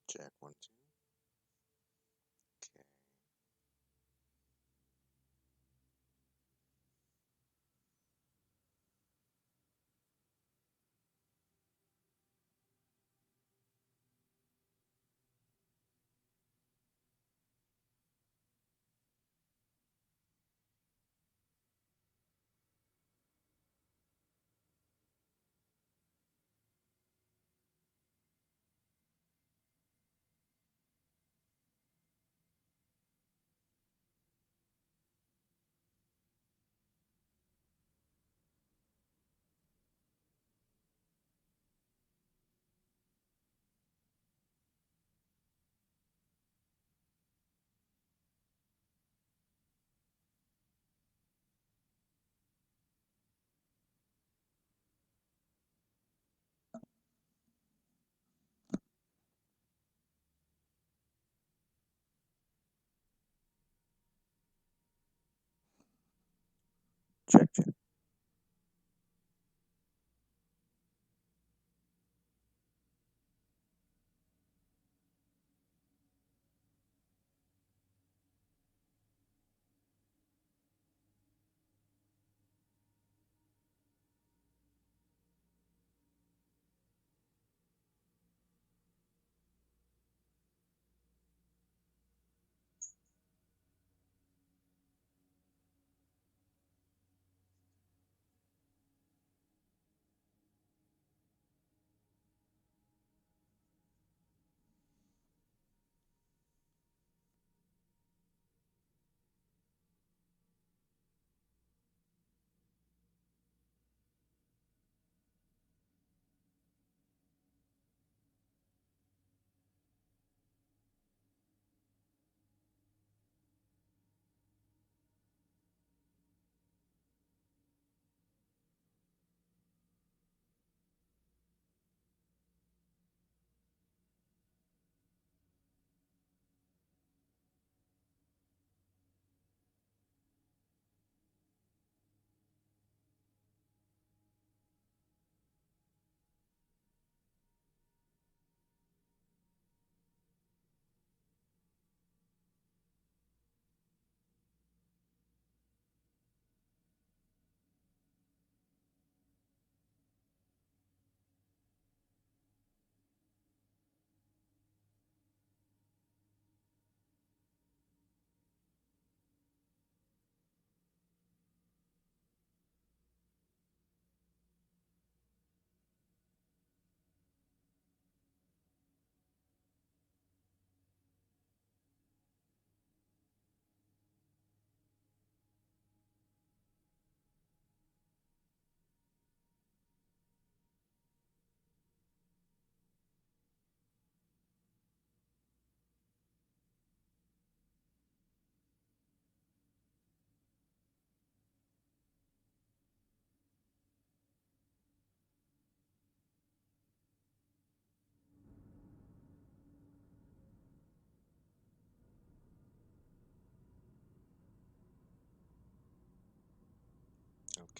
Check 1 2. Okay. Check check.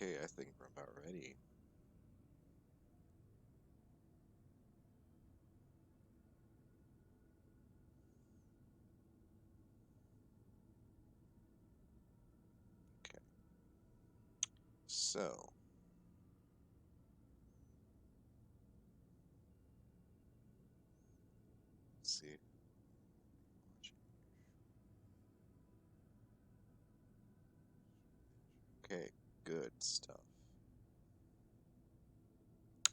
Okay, I think we're about ready. Okay. So, let's see. Okay, good stuff.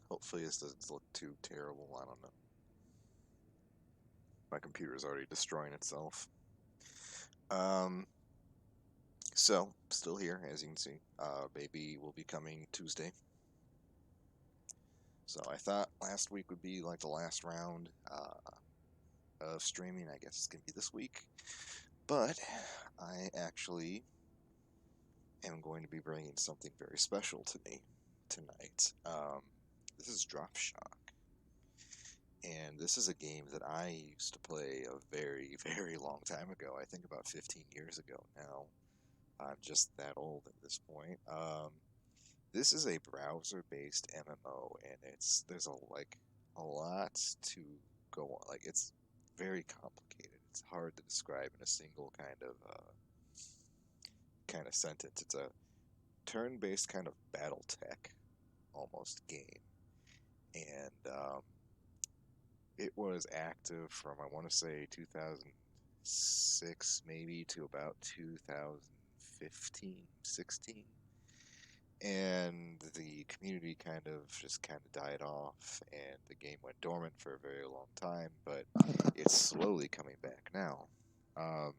Hopefully this doesn't look too terrible. I don't know. My computer's already destroying itself. Um, so still here, as you can see. Baby will be coming Tuesday. So I thought last week would be like the last round of streaming. I guess it's gonna be this week, but I actually am going to be bringing something very special to me tonight. This is Drop Shock, and this is a game that I used to play a very, very long time ago. I think about 15 years ago now. I'm just that old at this point. This is a browser-based MMO, and there's a lot to go on. Like very complicated. It's hard to describe in a single kind of sentence. It's a turn-based kind of battle tech almost game, and it was active from I want to say 2006 maybe to about 2015, 16. And the community kind of died off, and the game went dormant for a very long time, but it's slowly coming back now. Um,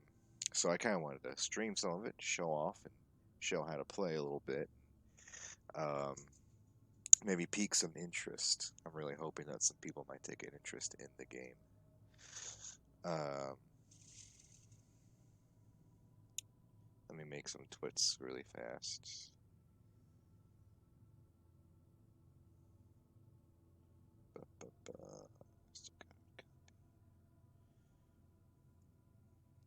so I kind of wanted to stream some of it, show off, and show how to play a little bit. Um, Maybe pique some interest. I'm really hoping that some people might take an interest in the game. Um, Let me make some twits really fast.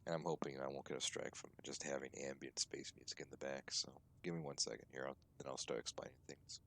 And I'm hoping I won't get a strike from just having ambient space music in the back. So give me 1 second here, then I'll start explaining things.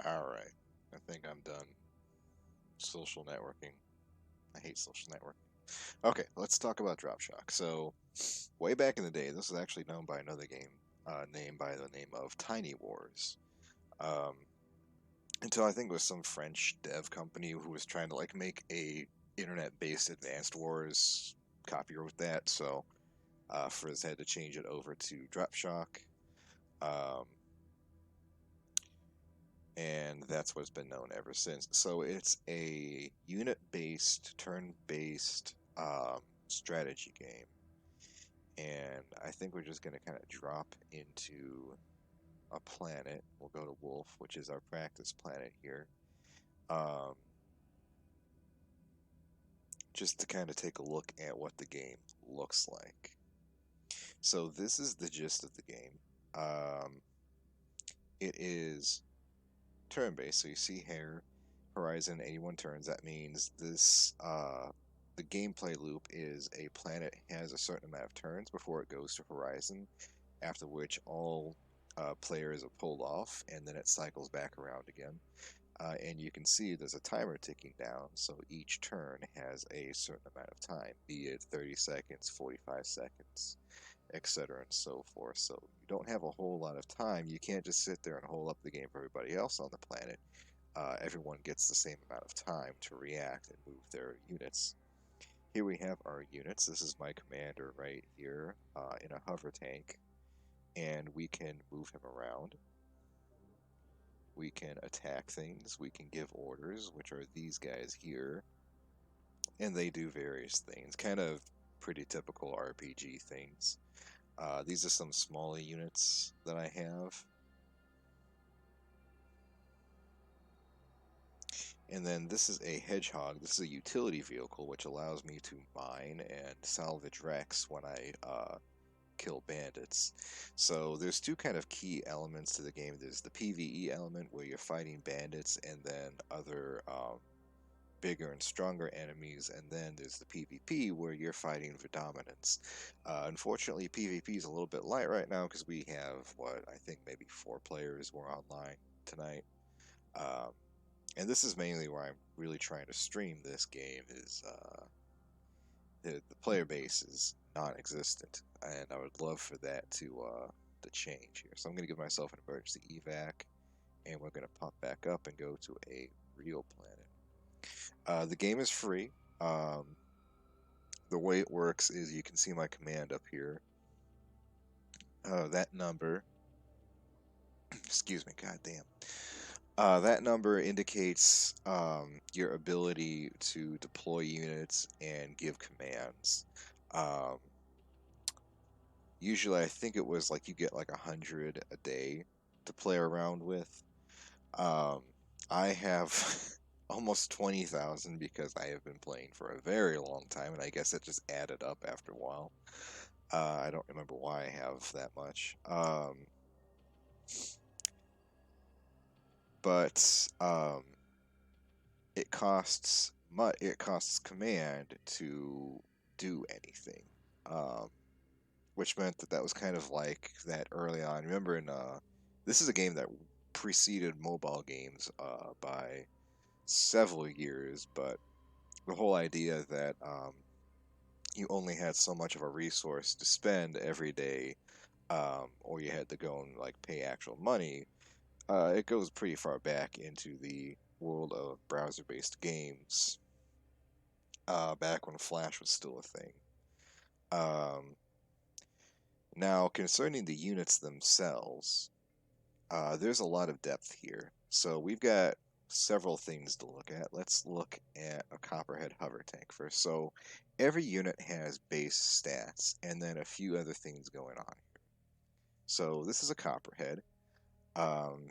All right, I think I'm done social networking. I hate social networking. Okay, let's talk about DropShock. So, way back in the day, this was actually known by another game named by the name of Tiny Wars. Um, until I think it was some French dev company who was trying to like make a internet-based Advanced Wars copier with that. So Frizz had to change it over to DropShock. Um, and that's what's been known ever since. So it's a unit-based, turn-based strategy game, and I think we're just going to kind of drop into a planet. We'll go to Wolf, which is our practice planet here, um, just to kind of take a look at what the game looks like. So this is the gist of the game. Um, it is turn-based, so you see here, Horizon 81 turns. That means the gameplay loop is a planet has a certain amount of turns before it goes to Horizon, after which all players are pulled off, and then it cycles back around again. And you can see there's a timer ticking down, so each turn has a certain amount of time, be it 30 seconds, 45 seconds, etc., and so forth. So you don't have a whole lot of time. You can't just sit there and hold up the game for everybody else on the planet. Everyone gets the same amount of time to react and move their units. Here we have our units. This is my commander right here in a hover tank, and we can move him around. We can attack things. We can give orders, which are these guys here, and they do various things, kind of pretty typical RPG things. These are some smaller units that I have. And then this is a Hedgehog. This is a utility vehicle, which allows me to mine and salvage wrecks when I kill bandits. So there's two kind of key elements to the game. There's the PvE element, where you're fighting bandits, and then other bigger and stronger enemies, and then there's the PvP, where you're fighting for dominance. Unfortunately, PvP is a little bit light right now because we have, what, I think maybe 4 players were online tonight. Um, and this is mainly where I'm really trying to stream this game, is the player base is non-existent, and I would love for that to change here. So I'm going to give myself an emergency evac, and we're going to pop back up and go to a real planet. The game is free. The way it works is you can see my command up here. That number, excuse me, goddamn. That number indicates your ability to deploy units and give commands. Um, Usually, I think it was like you get like 100 a day to play around with. Um, I have almost 20,000 because I have been playing for a very long time, and I guess it just added up after a while. I don't remember why I have that much. But it costs command to do anything. Um, which meant that was kind of like that early on. Remember, this is a game that preceded mobile games by several years, but the whole idea that you only had so much of a resource to spend every day, or you had to go and like pay actual money, it goes pretty far back into the world of browser-based games, back when Flash was still a thing. Um, Now, concerning the units themselves, there's a lot of depth here. So we've got several things to look at. Let's look at a Copperhead hover tank first. So every unit has base stats and then a few other things going on here. So this is a Copperhead.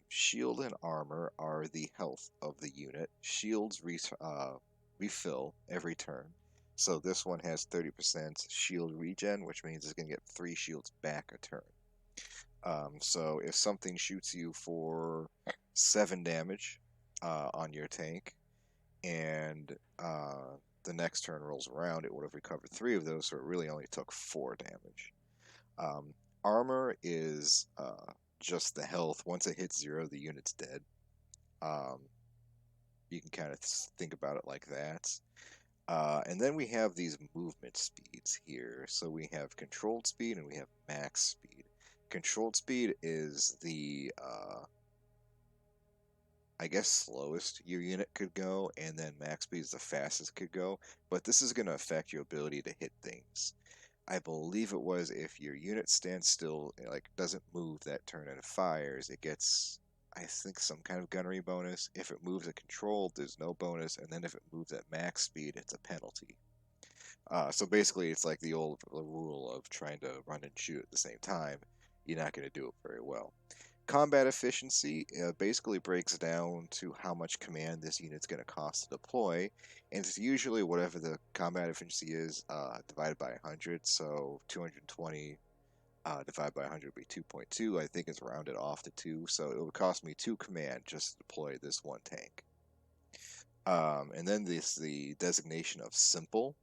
Shield and armor are the health of the unit. Shields refill every turn. So this one has 30% shield regen, which means it's going to get 3 shields back a turn. So if something shoots you for 7 damage on your tank, and the next turn rolls around, it would have recovered 3 of those, so it really only took 4 damage. Armor is just the health. Once it hits 0, the unit's dead. Um, you can kind of think about it like that. And then we have these movement speeds here. So we have controlled speed and we have max speed. Controlled speed is the, I guess, slowest your unit could go, and then max speed is the fastest it could go. But this is going to affect your ability to hit things. I believe it was if your unit stands still, like doesn't move that turn and fires, it gets, I think, some kind of gunnery bonus. If it moves at control, there's no bonus, and then if it moves at max speed, it's a penalty. So basically, it's like the old rule of trying to run and shoot at the same time. You're not going to do it very well. Combat efficiency basically breaks down to how much command this unit's going to cost to deploy, and it's usually whatever the combat efficiency is divided by 100. So 220 divided by 100 would be 2.2. I think it's rounded off to 2, so it would cost me 2 command just to deploy this one tank. And then the designation of simple.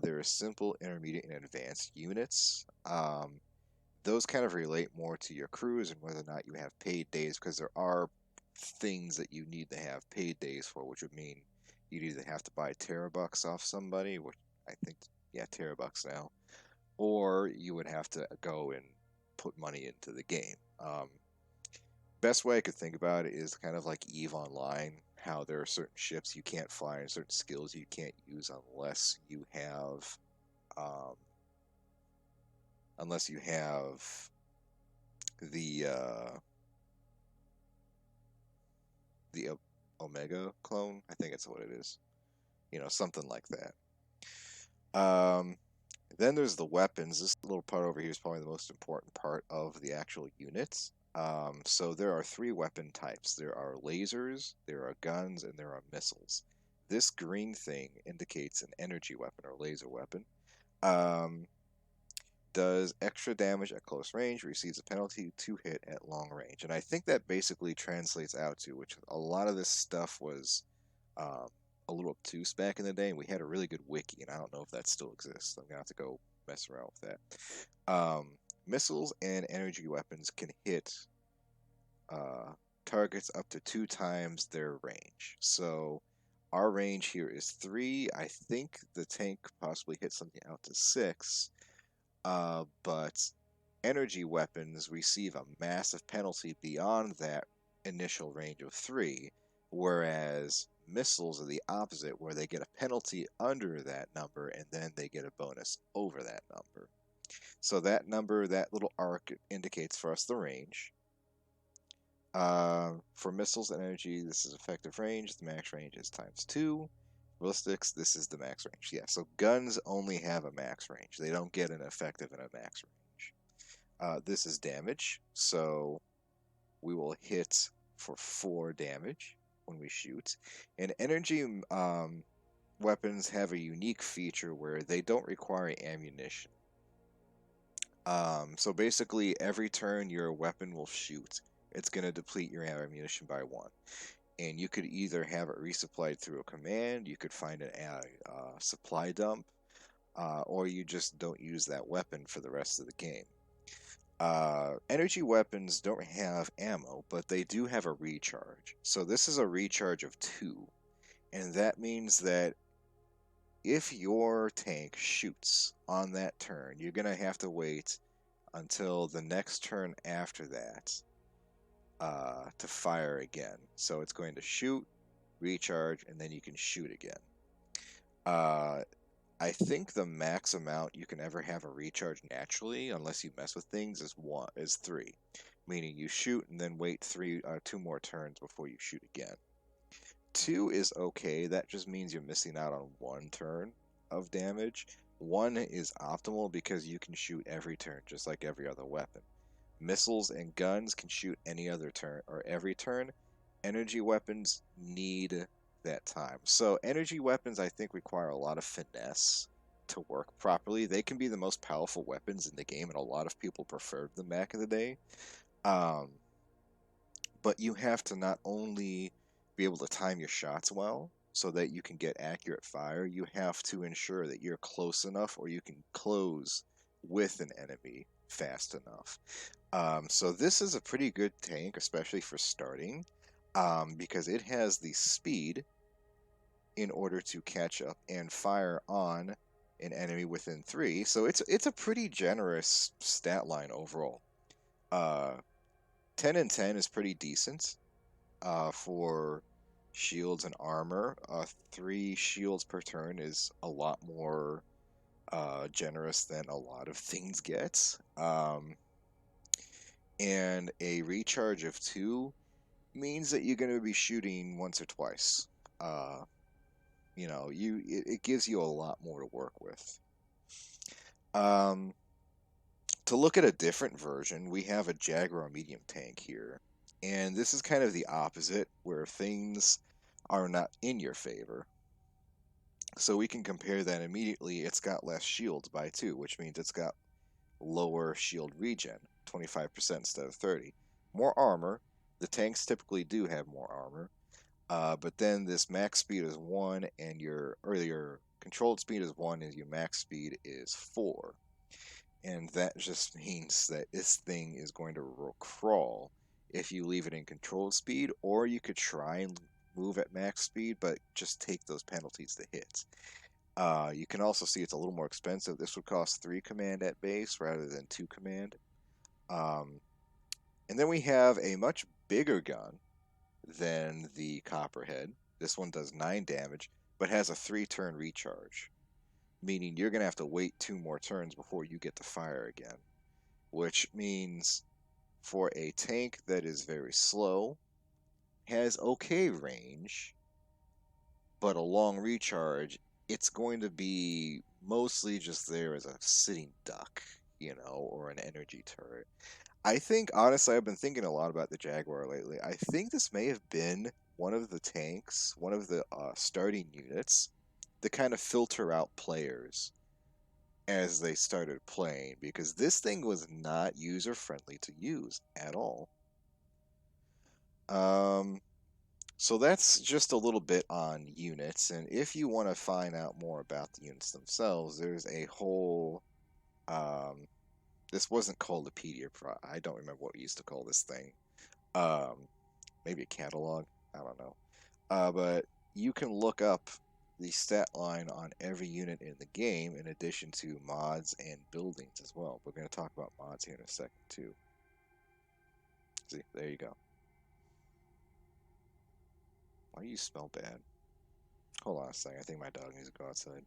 There are simple, intermediate, and advanced units. Those kind of relate more to your crews and whether or not you have paid days, because there are things that you need to have paid days for, which would mean you'd either have to buy Terabucks off somebody, which I think, yeah, Terabucks now, or you would have to go and put money into the game. Best way I could think about it is kind of like EVE Online, how there are certain ships you can't fly and certain skills you can't use um, unless you have the the Omega clone. I think that's what it is. Something like that. Then there's the weapons. This little part over here is probably the most important part of the actual units. So there are 3 weapon types. There are lasers, there are guns, and there are missiles. This green thing indicates an energy weapon or laser weapon. Um, does extra damage at close range, receives a penalty to hit at long range. And I think that basically translates out to, which a lot of this stuff was um, a little obtuse back in the day, and we had a really good wiki, and I don't know if that still exists. I'm going to have to go mess around with that. Missiles and energy weapons can hit targets up to 2 times their range. So our range here is 3. I think the tank possibly hit something out to 6. But energy weapons receive a massive penalty beyond that initial range of 3, whereas missiles are the opposite, where they get a penalty under that number and then they get a bonus over that number. So that number, that little arc, indicates for us the range. For missiles and energy, this is effective range. The max range is ×2. Ballistics, this is the max range. Yeah, so guns only have a max range. They don't get an effective and a max range. This is damage, so we will hit for 4 damage when we shoot. And energy weapons have a unique feature where they don't require ammunition. So basically, every turn your weapon will shoot, it's going to deplete your ammunition by 1. And you could either have it resupplied through a command, you could find it at a supply dump, or you just don't use that weapon for the rest of the game. Energy weapons don't have ammo, but they do have a recharge. So this is a recharge of 2, and that means that if your tank shoots on that turn, you're going to have to wait until the next turn after that to fire again. So it's going to shoot, recharge, and then you can shoot again. I think the max amount you can ever have a recharge naturally, unless you mess with things, is 3. Meaning you shoot and then wait 2 more turns before you shoot again. 2 is okay. That just means you're missing out on 1 turn of damage. 1 is optimal because you can shoot every turn, just like every other weapon. Missiles and guns can shoot any other turn or every turn. Energy weapons need that time. So energy weapons, I think, require a lot of finesse to work properly. They can be the most powerful weapons in the game, and a lot of people preferred them back in the day. But you have to not only be able to time your shots well so that you can get accurate fire, you have to ensure that you're close enough or you can close with an enemy fast enough. So this is a pretty good tank, especially for starting, because it has the speed in order to catch up and fire on an enemy within 3. So it's a pretty generous stat line overall. 10 and 10 is pretty decent for shields and armor. 3 shields per turn is a lot more generous than a lot of things get. And a recharge of 2 means that you're going to be shooting once or twice. Uh, it gives you a lot more to work with. Um, to look at a different version, we have a Jaguar medium tank here. And this is kind of the opposite, where things are not in your favor. So we can compare that immediately. It's got less shields by 2, which means it's got lower shield regen, 25% instead of 30. More armor. The tanks typically do have more armor. But then this max speed is 1, and your controlled speed is 1, and your max speed is 4. And that just means that this thing is going to crawl if you leave it in controlled speed, or you could try and move at max speed, but just take those penalties to hit. You can also see it's a little more expensive. This would cost 3 command at base rather than 2 command. Um, and then we have a much bigger gun than the Copperhead. This one does 9 damage, but has a 3-turn recharge, meaning you're going to have to wait 2 more turns before you get to fire again, which means for a tank that is very slow, has okay range, but a long recharge, it's going to be mostly just there as a sitting duck, or an energy turret. I think, honestly, I've been thinking a lot about the Jaguar lately. I think this may have been one of the tanks, one of the starting units that kind of filter out players as they started playing, because this thing was not user friendly to use at all. Um, so that's just a little bit on units, and if you want to find out more about the units themselves, there's a whole. This wasn't called a PDF. I don't remember what we used to call this thing. Um, Maybe a catalog. I don't know. But you can look up the stat line on every unit in the game, in addition to mods and buildings as well. We're going to talk about mods here in a second too. See, there you go. Why do you smell bad? Hold on a second. I think my dog needs to go outside.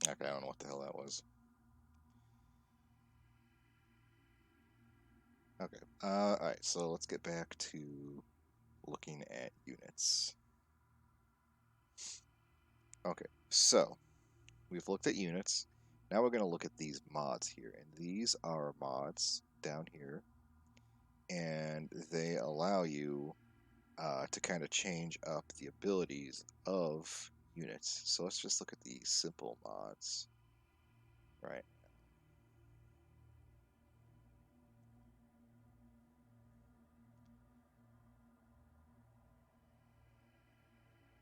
Okay, I don't know what the hell that was. Okay. Alright, so let's get back to looking at units. Okay, so we've looked at units. Now we're going to look at these mods here. And these are mods down here. And they allow you to kind of change up the abilities of units. So let's just look at the simple mods. Right.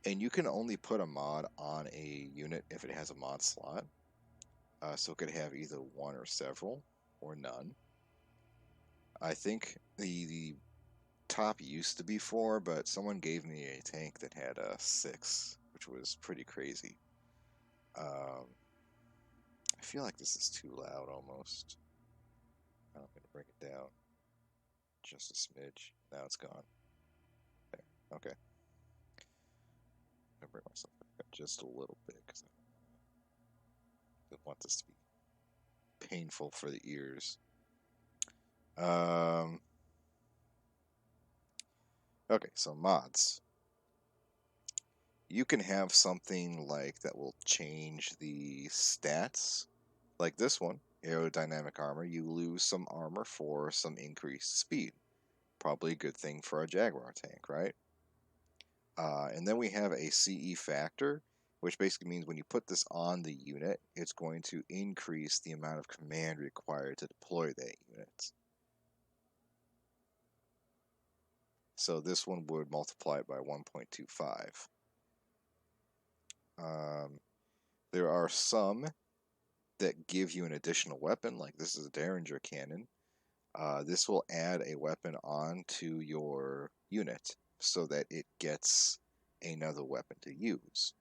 And you can only put a mod on a unit if it has a mod slot. So it could have either one or several, or none. I think the top used to be 4, but someone gave me a tank that had a 6, which was pretty crazy. I feel like this is too loud almost. I'm going to bring it down just a smidge. Now it's gone. There. Okay. I'm going to bring myself back just a little bit because I don't want this to be painful for the ears. Okay, so mods. You can have something like that will change the stats. Like this one, aerodynamic armor, you lose some armor for some increased speed. Probably a good thing for a Jaguar tank, right? And then we have a CE factor, which basically means when you put this on the unit, it's going to increase the amount of command required to deploy that unit. So this one would multiply it by 1.25. There are some that give you an additional weapon, like this is a Derringer cannon. This will add a weapon onto your unit so that it gets another weapon to use.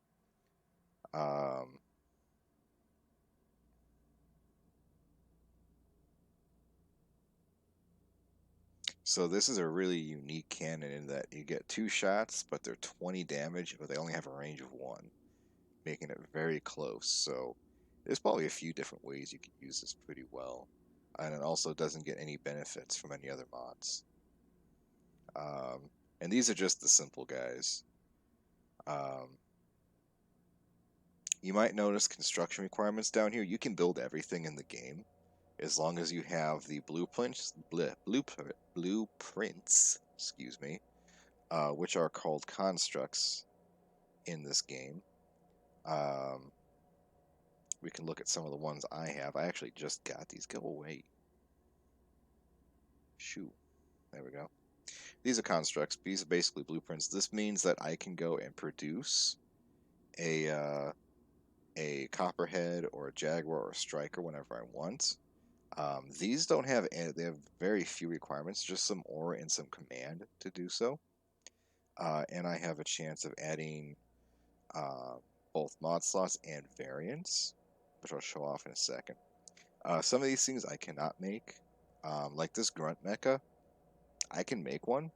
So this is a really unique cannon in that you get 2 shots, but they're 20 damage, but they only have a range of 1, making it very close. So there's probably a few different ways you can use this pretty well. And it also doesn't get any benefits from any other mods. And these are just the simple guys. You might notice construction requirements down here. You can build everything in the game as long as you have the blueprints, excuse me, which are called constructs in this game. We can look at some of the ones I have. I actually just got these. Go away. Shoot. There we go. These are constructs. These are basically blueprints. This means that I can go and produce a Copperhead or a Jaguar or a Striker whenever I want. These don't have they have very few requirements, just some aura and some command to do so. And I have a chance of adding both mod slots and variants, which I'll show off in a second. Some of these things I cannot make, like this Grunt Mecha. I can make one.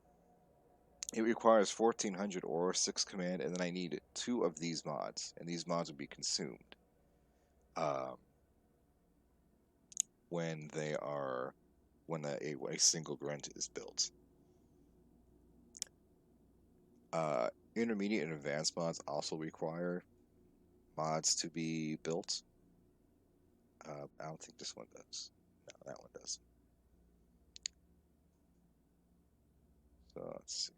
It requires 1400 aura, 6 command, and then I need 2 of these mods, and these mods will be consumed when a single grunt is built. Intermediate and advanced mods also require mods to be built. I don't think this one does. No, that one does. So let's see.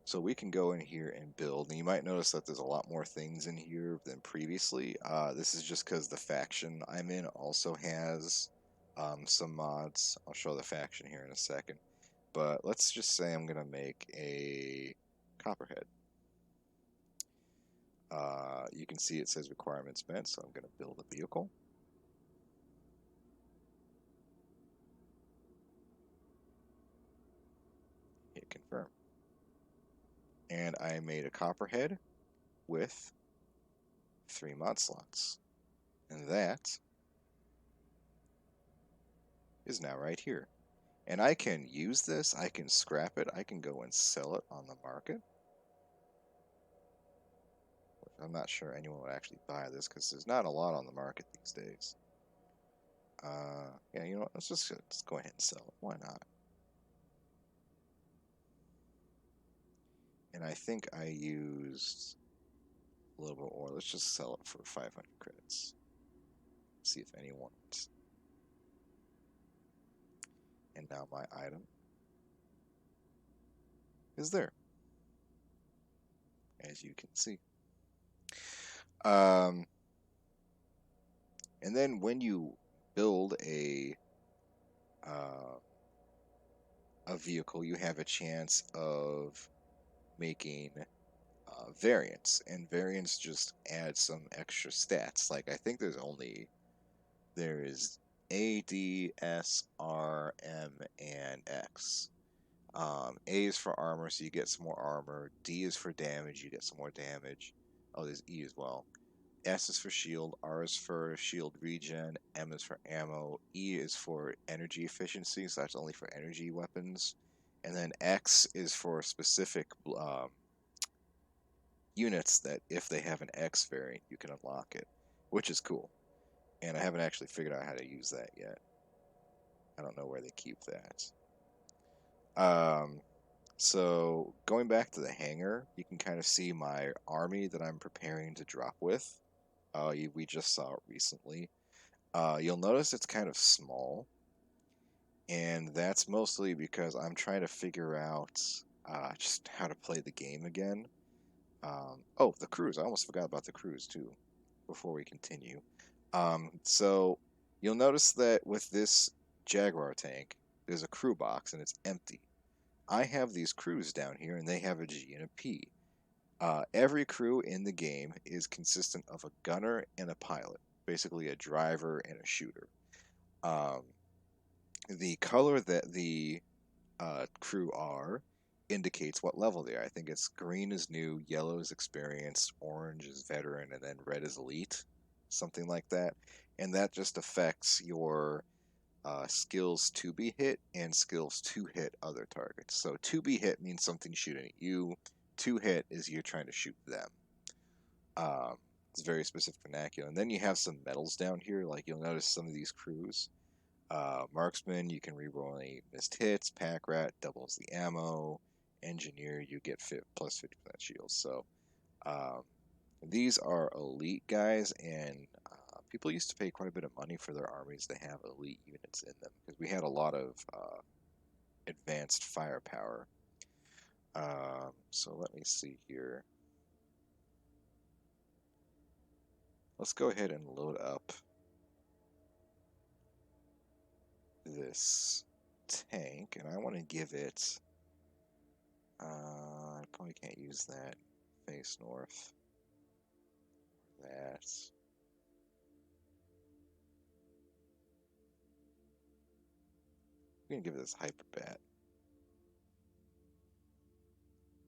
So we can go in here and build, and you might notice that there's a lot more things in here than previously. This is just because the faction I'm in also has some mods. I'll show the faction here in a second. But let's just say I'm going to make a Copperhead. You can see it says requirements met, so I'm going to build a vehicle. Hit confirm. And I made a Copperhead with 3 mod slots. And that is now right here. And I can use this, I can scrap it, I can go and sell it on the market. I'm not sure anyone would actually buy this because there's not a lot on the market these days. Yeah, you know what, let's go ahead and sell it. Why not? And I think I used a little bit more. Let's just sell it for 500 credits. See if anyone wants. And now my item is there, as you can see. And then when you build a vehicle, you have a chance of making variants, and variants just add some extra stats. Like I think there is A, D, S, R, M, and X. A is for armor, so you get some more armor. D is for damage, you get some more damage. Oh, there's E as well. S is for shield, R is for shield regen, M is for ammo, E is for energy efficiency, so that's only for energy weapons. And then X is for specific units that if they have an X variant, you can unlock it, which is cool. And I haven't actually figured out how to use that yet. I don't know where they keep that. So going back to the hangar, you can kind of see my army that I'm preparing to drop with. We just saw it recently. You'll notice it's kind of small, and that's mostly because I'm trying to figure out just how to play the game again. Oh, the crews. I almost forgot about the crews too before we continue. So you'll notice that with this Jaguar tank, there's a crew box and it's empty. I have these crews down here, and they have a G and a P. Every crew in the game is consistent of a gunner and a pilot, basically a driver and a shooter. Um, the color that the crew are indicates what level they are. I think it's green is new, yellow is experienced, orange is veteran, and then red is elite, something like that. And that just affects your skills to be hit and skills to hit other targets. So to be hit means something shooting at you. To hit is you're trying to shoot them. It's very specific vernacular. And then you have some medals down here. Like you'll notice some of these crews. Marksman, you can reroll any missed hits. Pack rat doubles the ammo. Engineer, you get plus 50% shields. So um, these are elite guys, and people used to pay quite a bit of money for their armies to have elite units in them because we had a lot of advanced firepower. So let me see here. Let's go ahead and load up this tank, and I want to give it. I probably can't use that. Face north. That. We're gonna give this hyperbat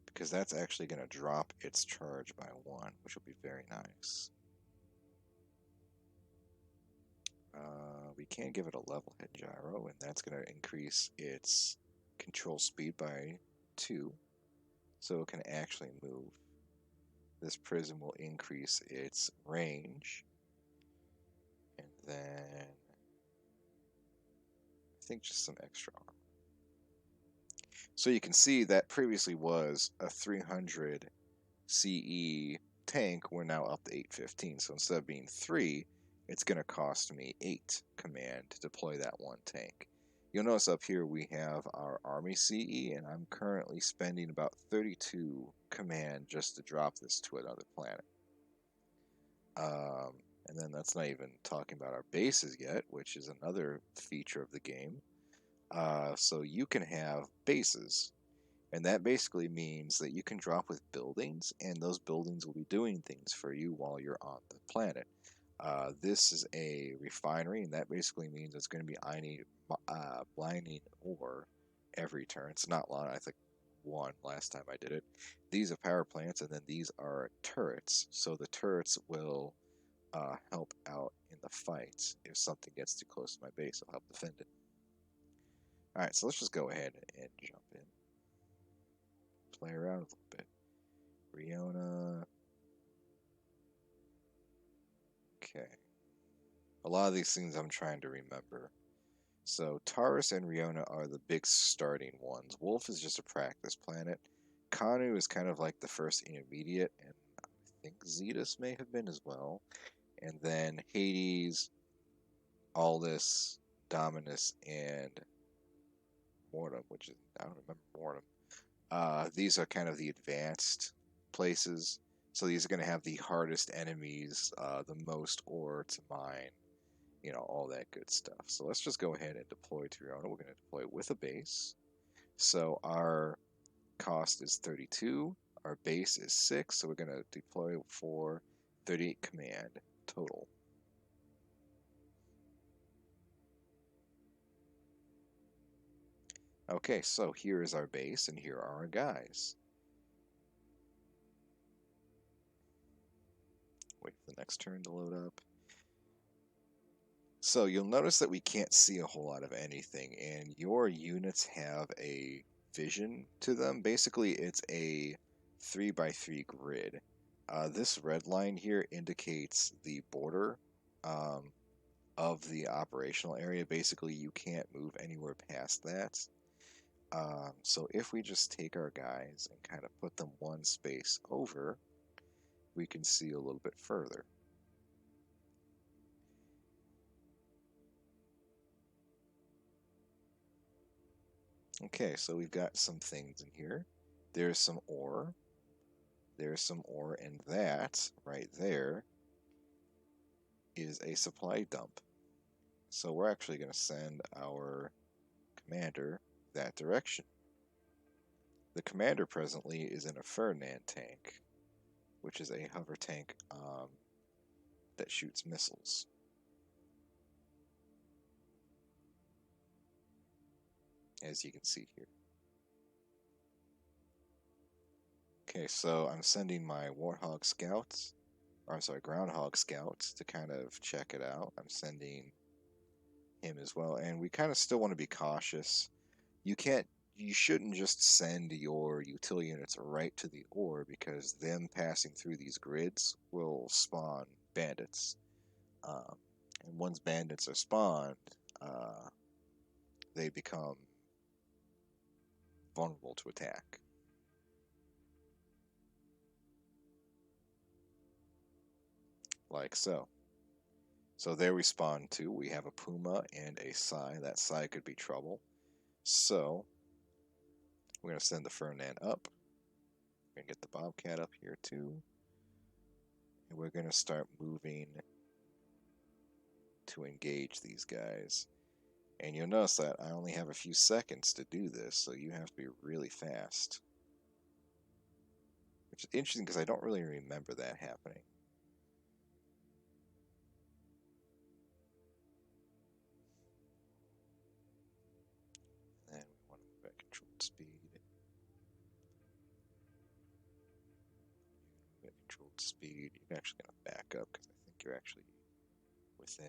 because that's actually gonna drop its charge by 1, which will be very nice. We can give it a level head gyro, and that's going to increase its control speed by 2, so it can actually move. This prism will increase its range, and then I think just some extra armor. So you can see that previously was a 300 CE tank. We're now up to 815, so instead of being 3, it's going to cost me 8 command to deploy that one tank. You'll notice up here we have our Army CE, and I'm currently spending about 32 command just to drop this to another planet. And then that's not even talking about our bases yet, which is another feature of the game. So you can have bases, and that basically means that you can drop with buildings, and those buildings will be doing things for you while you're on the planet. This is a refinery, and that basically means it's going to be blinding ore every turn. It's not long. I think 1 last time I did it. These are power plants, and then these are turrets. So the turrets will help out in the fight. If something gets too close to my base, I'll help defend it. Alright, so let's just go ahead and jump in. Play around a little bit. Riona. Okay. A lot of these things I'm trying to remember. So Taurus and Riona are the big starting ones. Wolf is just a practice planet. Kanu is kind of like the first intermediate, and I think Zetus may have been as well. And then Hades, Aldous, Dominus, and Mortem, which is, I don't remember Mortem. These are kind of the advanced places. So these are going to have the hardest enemies, the most ore to mine, all that good stuff. So let's just go ahead and deploy to Riona. We're going to deploy with a base. So our cost is 32. Our base is 6. So we're going to deploy for 38 command total. Okay, so here is our base, and here are our guys. Wait for the next turn to load up. So you'll notice that we can't see a whole lot of anything, and your units have a vision to them. Basically, it's a 3x3 grid. This red line here indicates the border um, of the operational area. Basically, you can't move anywhere past that. So if we just take our guys and kind of put them one space over, we can see a little bit further. Okay, so we've got some things in here. There's some ore. There's some ore, and that right there is a supply dump. So we're actually going to send our commander that direction. The commander presently is in a Ferdinand tank, which is a hover tank that shoots missiles. As you can see here. Okay, so I'm sending my Warthog scouts, or I'm sorry, Groundhog scouts to kind of check it out. I'm sending him as well, and we kind of still want to be cautious. You shouldn't just send your utility units right to the ore, because them passing through these grids will spawn bandits. And once bandits are spawned, they become vulnerable to attack. Like so. So there we spawn two. We have a Puma and a Psy. That Psy could be trouble. So we're going to send the Ferdinand up. We're going to get the Bobcat up here too. And we're going to start moving to engage these guys. And you'll notice that I only have a few seconds to do this, so you have to be really fast. Which is interesting because I don't really remember that happening. And we want to move at controlled speed. At controlled speed. You're actually going to back up because I think you're actually within.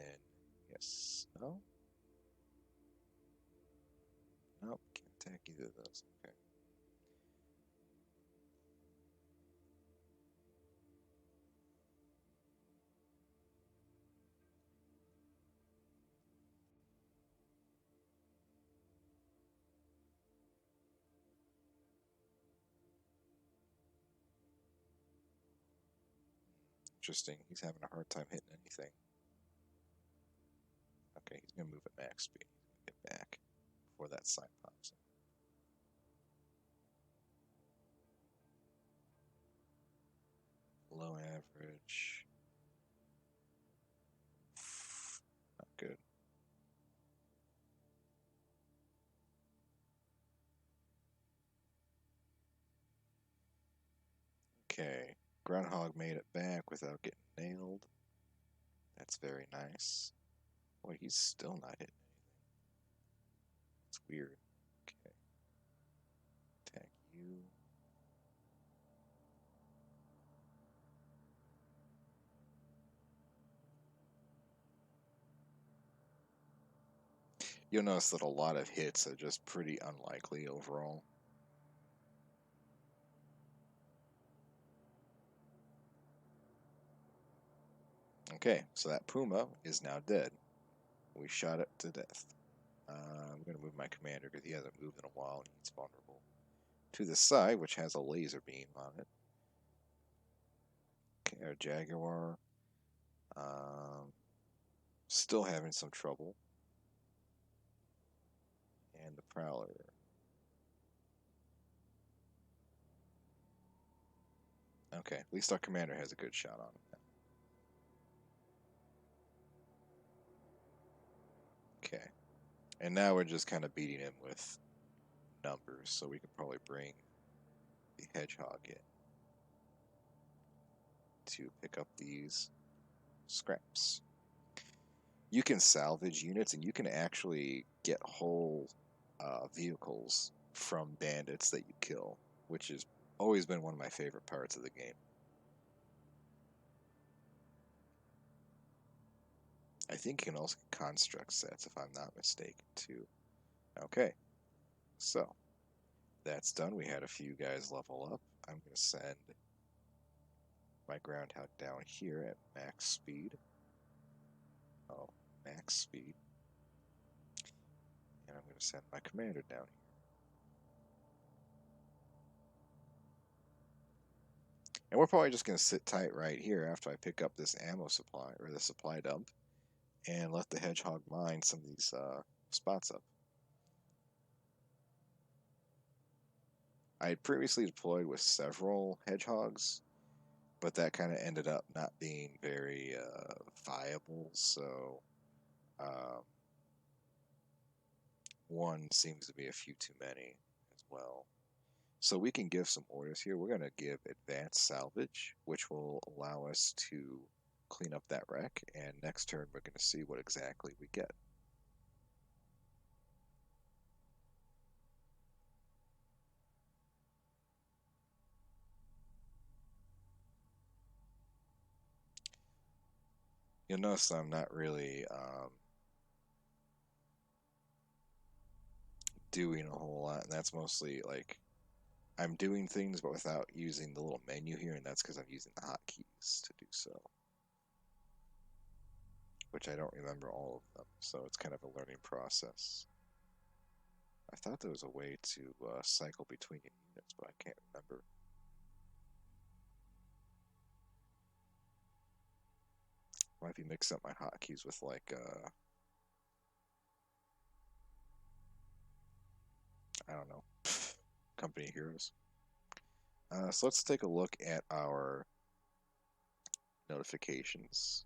Yes. No? Nope. Can't attack either of those. Okay. Interesting. He's having a hard time hitting anything. Okay, he's going to move at max speed. Get back before that sign pops in. Low average. Not good. Okay. Groundhog made it back without getting nailed. That's very nice. Boy, he's still not hitting anything. It's weird. Okay. Attack you. You'll notice that a lot of hits are just pretty unlikely overall. Okay, so that Puma is now dead. We shot it to death. I'm going to move my commander because he hasn't moved in a while and he's vulnerable. To the side, which has a laser beam on it. Okay, our Jaguar. Still having some trouble. And the Prowler. Okay, at least our commander has a good shot on him. Okay. And now we're just kind of beating him with numbers, so we can probably bring the Hedgehog in to pick up these scraps. You can salvage units, and you can actually get whole vehicles from bandits that you kill, which has always been one of my favorite parts of the game. I think you can also get construct sets, if I'm not mistaken, too. Okay, so that's done. We had a few guys level up. I'm going to send my Groundhog down here at max speed. Oh, max speed. And I'm going to send my commander down here. And we're probably just going to sit tight right here after I pick up this ammo supply, or the supply dump, and let the Hedgehog mine some of these spots up. I had previously deployed with several Hedgehogs, but that kind of ended up not being very viable, so one seems to be a few too many as well. So we can give some orders here. We're going to give advanced salvage, which will allow us to clean up that wreck, and next turn we're going to see what exactly we get. You'll notice I'm not really doing a whole lot, and that's mostly like I'm doing things but without using the little menu here, and that's because I'm using the hotkeys to do so, which I don't remember all of them, so it's kind of a learning process. I thought there was a way to cycle between units, but I can't remember. Might be mixing up my hotkeys with like I don't know, company heroes. So let's take a look at our notifications.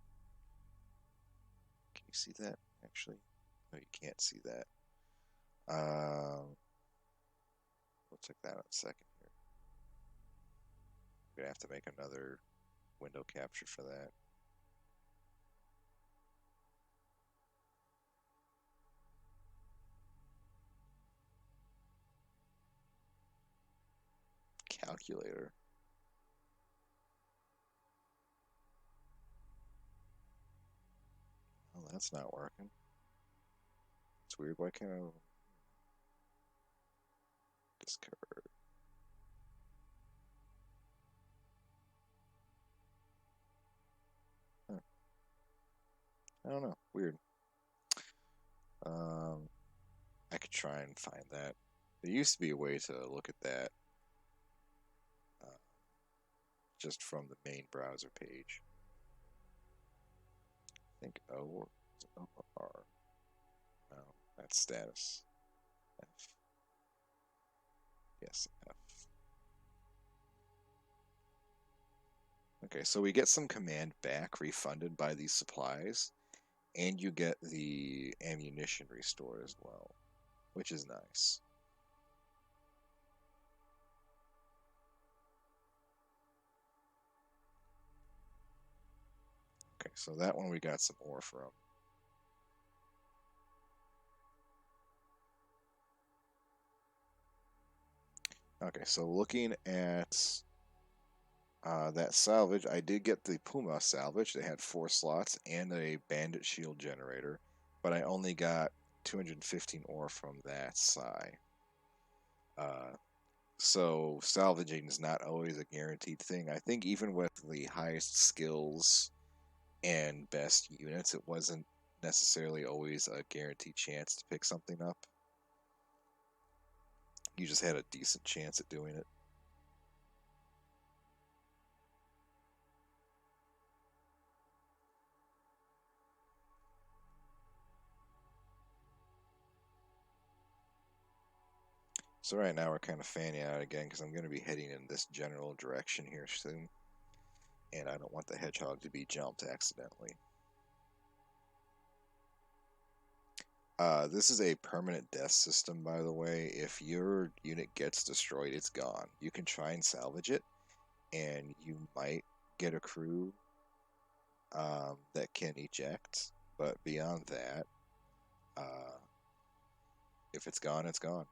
Can you see that actually? No, you can't see that. We'll check that out in a second here. We're gonna have to make another window capture for that. Calculator. Oh, that's not working. It's weird. Why can't I discard? Huh. I don't know. Weird. I could try and find that. There used to be a way to look at that just from the main browser page. I think O or O or R. No, that's status. F. Yes, F. Okay, so we get some command back refunded by these supplies, and you get the ammunition restored as well, which is nice. Okay, so that one we got some ore from. Okay, so looking at that salvage, I did get the Puma salvage. They had 4 slots and a bandit shield generator, but I only got 215 ore from that Psi. So salvaging is not always a guaranteed thing. I think even with the highest skills and best units, it wasn't necessarily always a guaranteed chance to pick something up. You just had a decent chance at doing it. So right now we're kind of fanning out again because I'm going to be heading in this general direction here soon. And I don't want the hedgehog to be jumped accidentally. This is a permanent death system, by the way. If your unit gets destroyed, it's gone. You can try and salvage it, and you might get a crew that can eject, but beyond that, if it's gone, it's gone.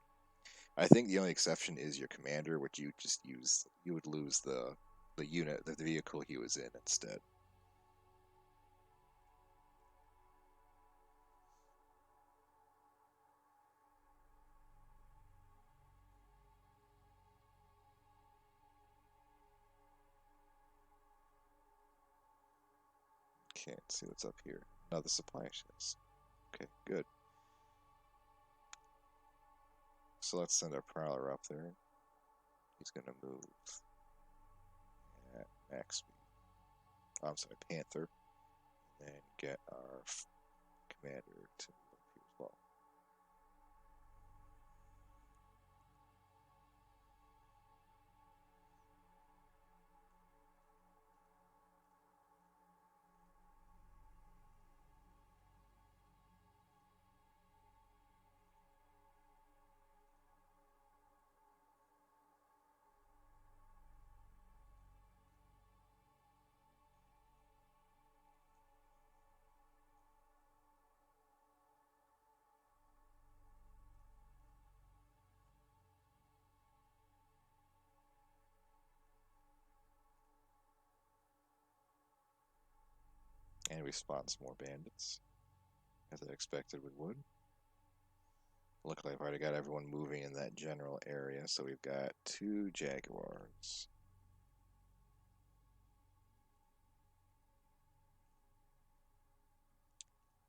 I think the only exception is your commander, which you just use. You would lose the unit, the vehicle he was in instead. Okay, let's see what's up here. Another supply ships. Okay, good. So let's send our Prowler up there. He's gonna move at max speed. Oh, I'm sorry, Panther. And get our commander to move up here as well. And we spawn some more bandits, as I expected we would. Look like I've already got everyone moving in that general area, so we've got 2 Jaguars.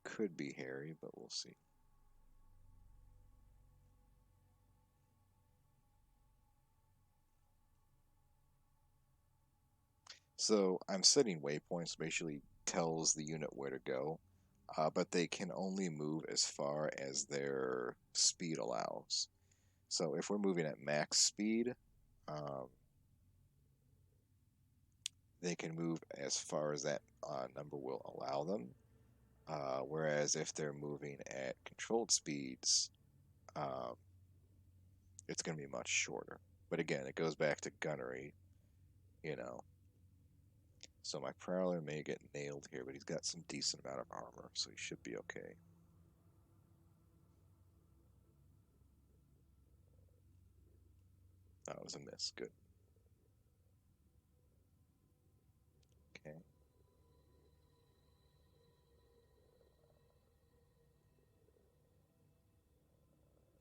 Could be Harry, but we'll see. So I'm setting waypoints, basically tells the unit where to go, but they can only move as far as their speed allows. So if we're moving at max speed, um, they can move as far as that number will allow them. Whereas if they're moving at controlled speeds, um, it's going to be much shorter. But again, it goes back to gunnery, you know. So my Prowler may get nailed here, but he's got some decent amount of armor, so he should be okay. That was a miss. Good. Okay.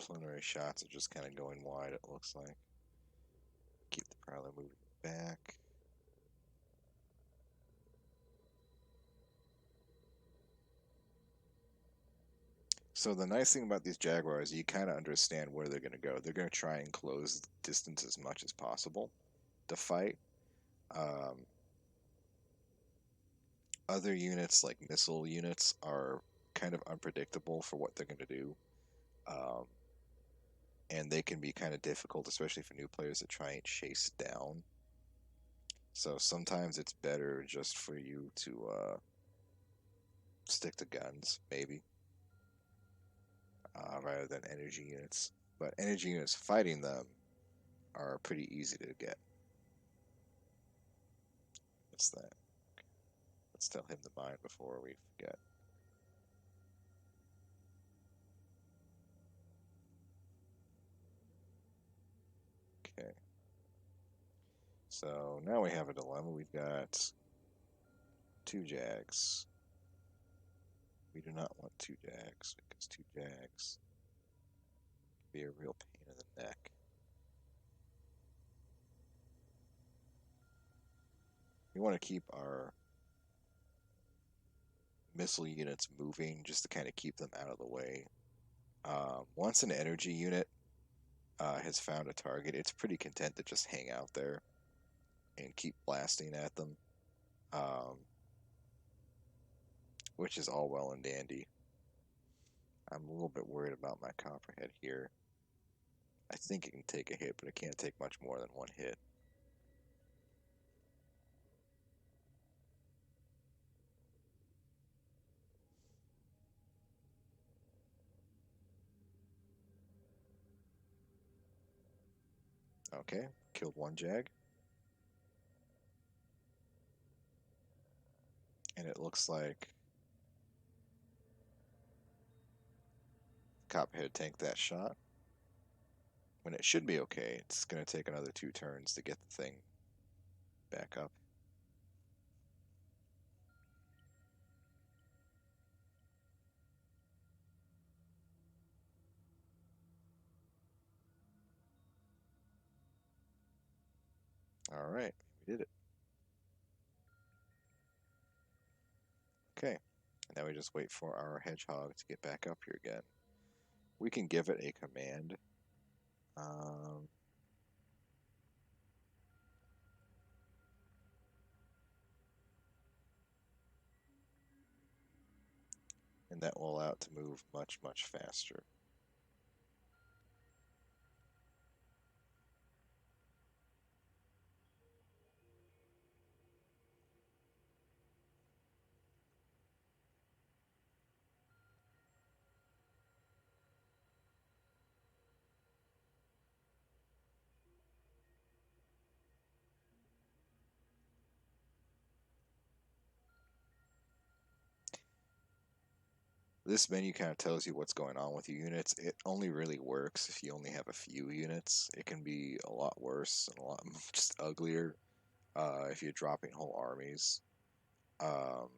Preliminary shots are just kind of going wide, it looks like. Keep the Prowler moving back. So the nice thing about these Jaguars, you kind of understand where they're going to go. They're going to try and close the distance as much as possible to fight. Um, Other units, like missile units, are kind of unpredictable for what they're going to do. Um, and they can be kind of difficult, especially for new players to try and chase down. So sometimes it's better just for you to stick to guns, maybe, rather than energy units. But energy units fighting them are pretty easy to get. What's that? Let's tell him the mine before we forget. Okay. So now we have a dilemma. We've got 2 Jags. We do not want 2 Jags because 2 Jags can be a real pain in the neck. We want to keep our missile units moving just to kind of keep them out of the way. Once an energy unit has found a target, it's pretty content to just hang out there and keep blasting at them, um, which is all well and dandy. I'm a little bit worried about my Copperhead here. I think it can take a hit, but it can't take much more than 1 hit. Okay, killed 1 Jag. And it looks like Copperhead tank that shot. When it should be okay, it's going to take another 2 turns to get the thing back up. Alright, we did it. Okay, now we just wait for our hedgehog to get back up here again. We can give it a command. And that will allow it to move much, much faster. This menu kind of tells you what's going on with your units. It only really works if you only have a few units. It can be a lot worse and a lot just uglier if you're dropping whole armies. Um,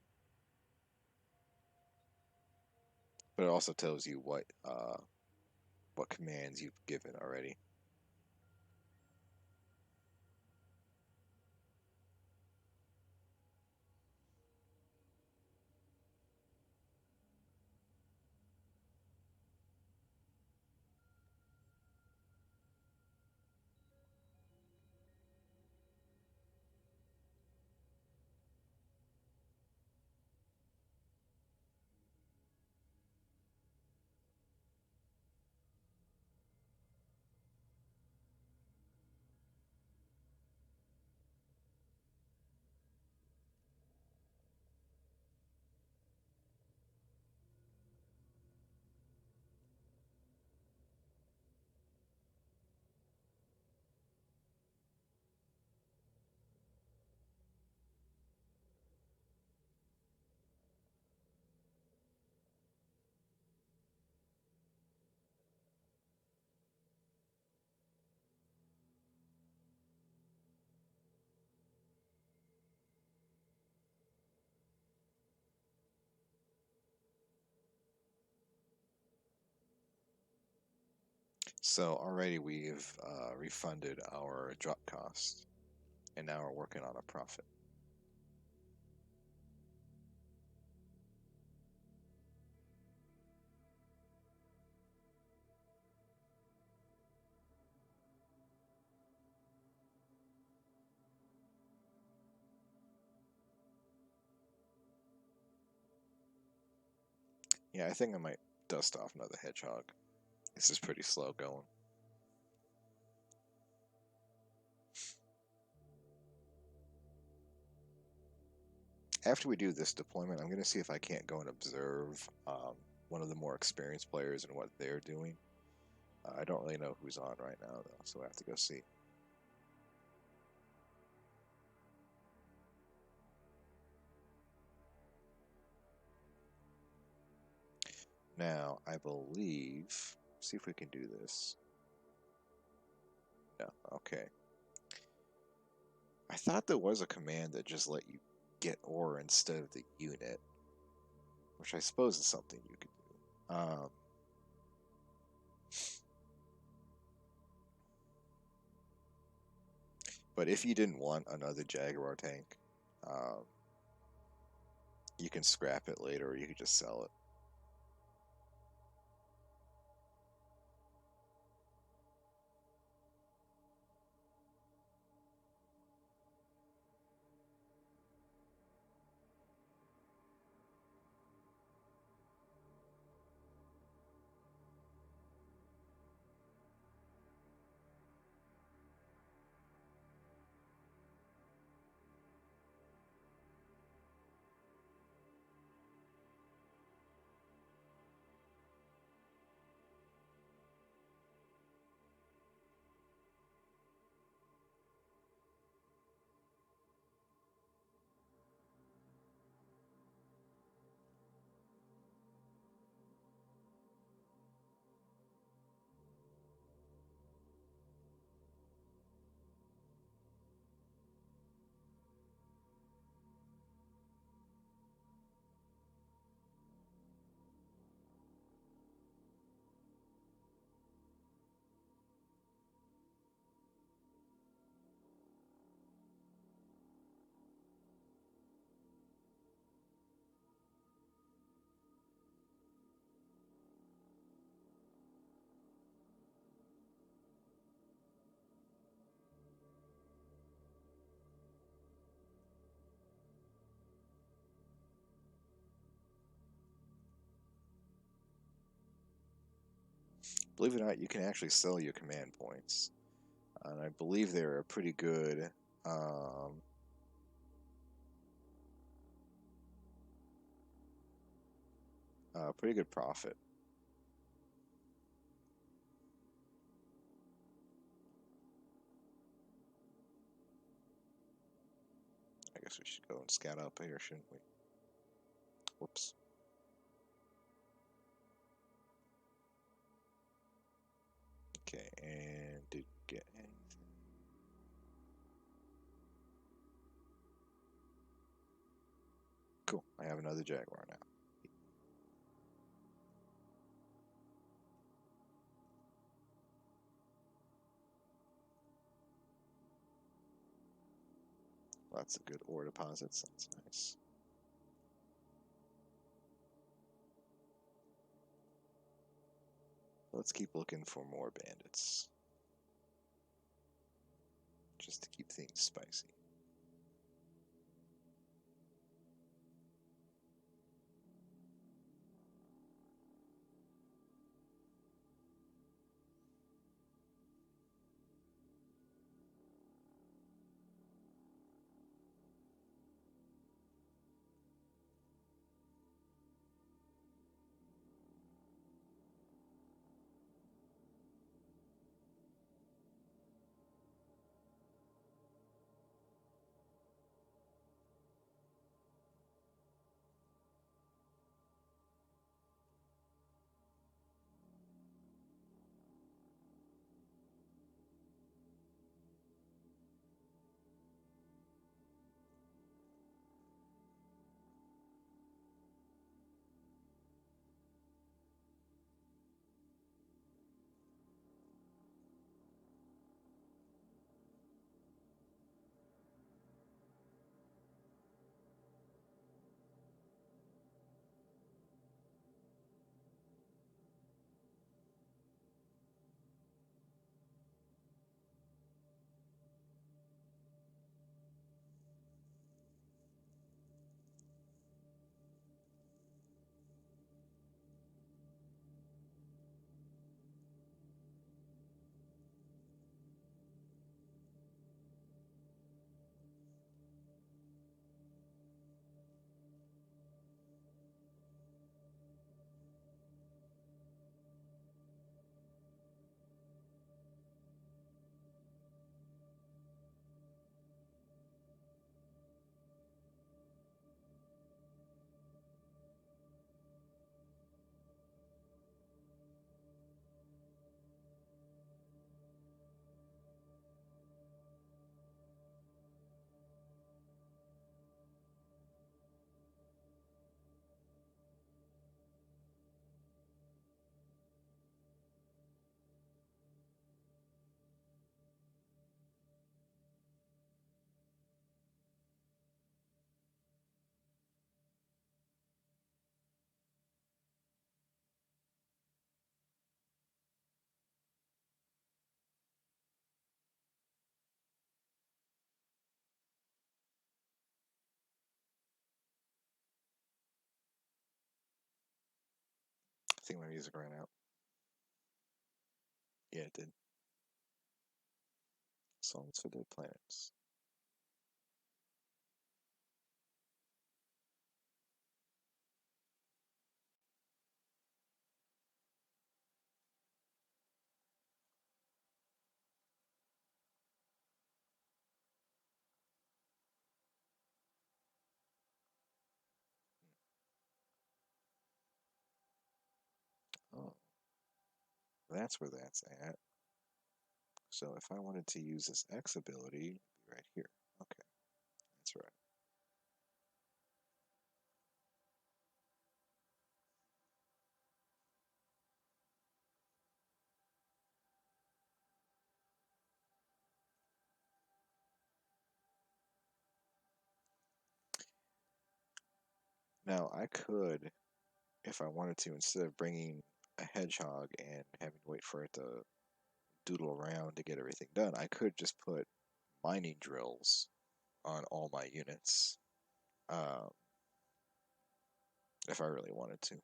but it also tells you what commands you've given already. So already we've refunded our drop cost, and now we're working on a profit. Yeah, I think I might dust off another hedgehog. This is pretty slow going. After we do this deployment, I'm going to see if I can't go and observe one of the more experienced players and what they're doing. I don't really know who's on right now, though, so I have to go see. Now, I believe... See if we can do this. No, okay. I thought there was a command that just let you get ore instead of the unit, which I suppose is something you could do. But if you didn't want another Jaguar tank, um, you can scrap it later, or you could just sell it. Believe it or not, you can actually sell your command points, and I believe they're a um, pretty good profit. I guess we should go and scout up here, shouldn't we? Whoops. Okay, and did get anything? Cool. I have another Jaguar now. Lots of good ore deposits. That's nice. Let's keep looking for more bandits. Just to keep things spicy. I think my music ran out. Yeah, it did. Songs for Dead Planets. Oh, that's where that's at. So if I wanted to use this X ability, it'd be right here. Okay, that's right. Now I could, if I wanted to, instead of bringing a hedgehog and having to wait for it to doodle around to get everything done, I could just put mining drills on all my units, um, if I really wanted to.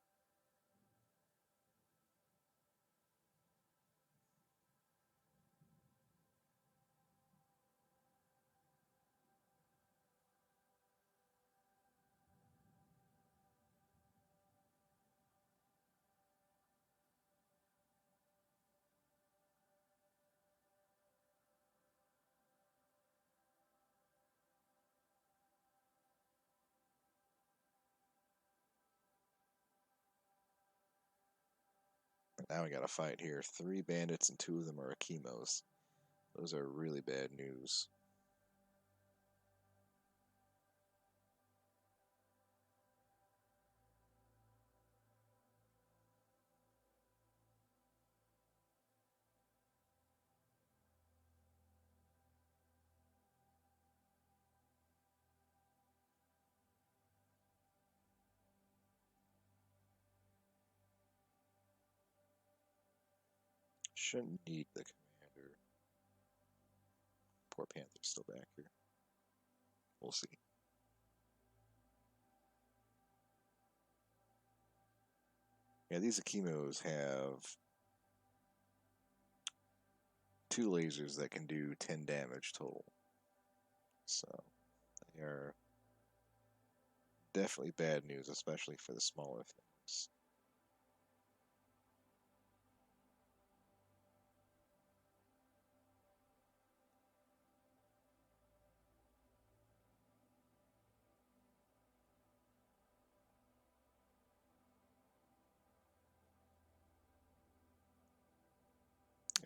Now we got a fight here. 3 bandits and 2 of them are Akimos. Those are really bad news. Shouldn't need the commander. Poor Panther's still back here. We'll see. Yeah, these Akimos have 2 lasers that can do 10 damage total. So they are definitely bad news, especially for the smaller things.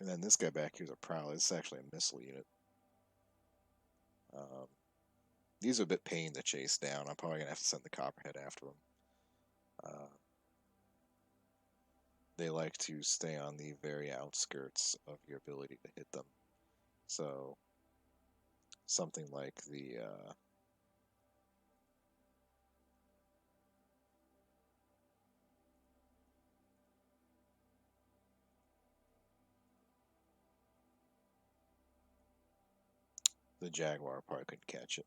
And then this guy back here is a Prowler. This is actually a missile unit. These are a bit pain to chase down. I'm probably going to have to send the Copperhead after them. They like to stay on the very outskirts of your ability to hit them. So, something like the Jaguar probably couldn't catch it.